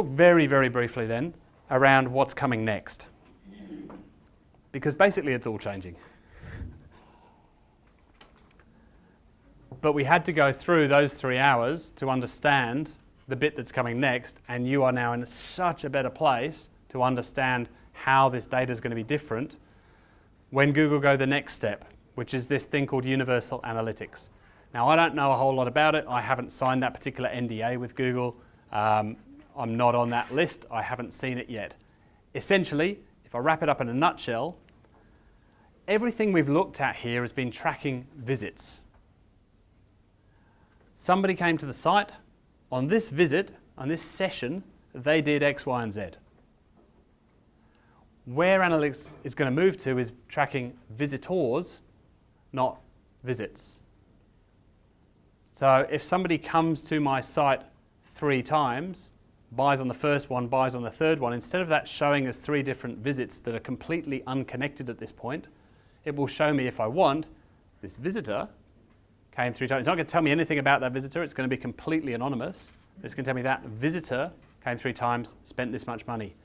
talk very, very briefly then around what's coming next. Because basically it's all changing. But we had to go through those 3 hours to understand the bit that's coming next, and you are now in such a better place to understand how this data is going to be different when Google go the next step, which is this thing called Universal Analytics. Now, I don't know a whole lot about it. I haven't signed that particular NDA with Google. I'm not on that list. I haven't seen it yet. Essentially, if I wrap it up in a nutshell, everything we've looked at here has been tracking visits. Somebody came to the site. On this visit, on this session, they did X, Y, and Z. Where analytics is going to move to is tracking visitors, not visits. So if somebody comes to my site 3 times, buys on the first one, buys on the third one, instead of that showing us 3 different visits that are completely unconnected at this point, it will show me, if I want, this visitor came 3 times. It's not going to tell me anything about that visitor. It's going to be completely anonymous. It's going to tell me that visitor came 3 times, spent this much money.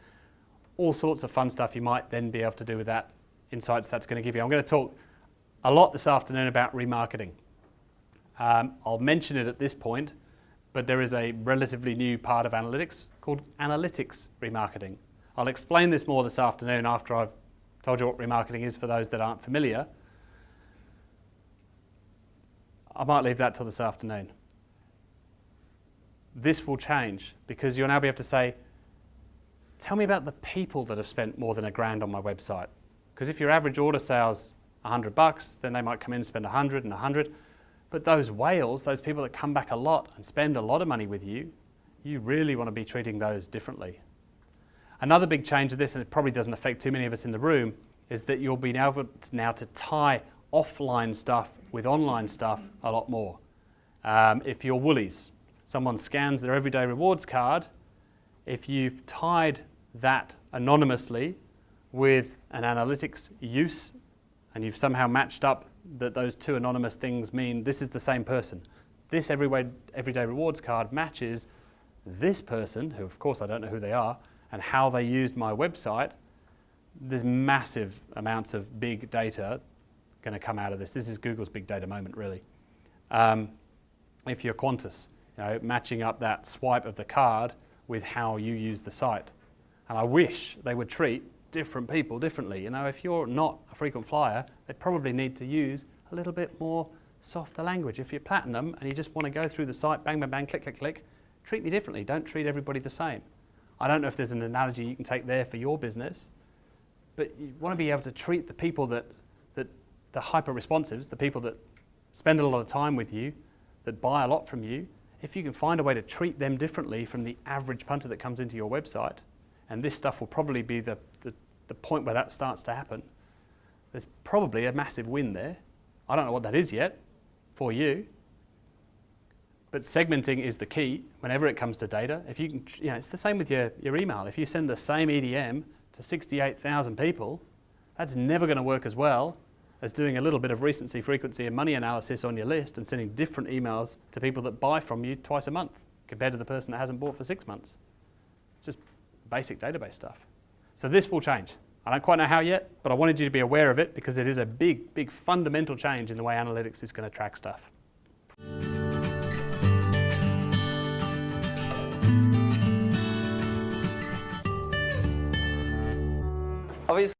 All sorts of fun stuff you might then be able to do with that, insights that's going to give you. I'm going to talk a lot this afternoon about remarketing. I'll mention it at this point, but there is a relatively new part of analytics called analytics remarketing. I'll explain this more this afternoon after I've told you what remarketing is for those that aren't familiar. I might leave that till this afternoon. This will change because you'll now be able to say, tell me about the people that have spent more than $1,000 on my website. Because if your average order sale's $100, then they might come in and spend 100 and 100. But those whales, those people that come back a lot and spend a lot of money with you, you really want to be treating those differently. Another big change of this, and it probably doesn't affect too many of us in the room, is that you'll be able now to tie offline stuff with online stuff a lot more. If you're Woolies, someone scans their everyday rewards card, if you've tied that anonymously with an analytics use and you've somehow matched up that those 2 anonymous things mean this is the same person, this everyday rewards card matches this person, who of course I don't know who they are, and how they used my website, there's massive amounts of big data going to come out of this. This is Google's big data moment, really. If you're Qantas, matching up that swipe of the card with how you use the site. And I wish they would treat different people differently. If you're not a frequent flyer, they probably need to use a little bit more softer language. If you're platinum and you just want to go through the site, bang, bang, bang, click, click, click, treat me differently. Don't treat everybody the same. I don't know if there's an analogy you can take there for your business, but you want to be able to treat the people that the hyper-responsives, the people that spend a lot of time with you, that buy a lot from you, if you can find a way to treat them differently from the average punter that comes into your website, and this stuff will probably be the point where that starts to happen, there's probably a massive win there. I don't know what that is yet for you, but segmenting is the key whenever it comes to data. If you can, it's the same with your email. If you send the same EDM to 68,000 people, that's never going to work as well as doing a little bit of recency, frequency, and money analysis on your list and sending different emails to people that buy from you twice a month compared to the person that hasn't bought for 6 months. It's just basic database stuff. So this will change. I don't quite know how yet, but I wanted you to be aware of it because it is a big, big fundamental change in the way analytics is going to track stuff. Obviously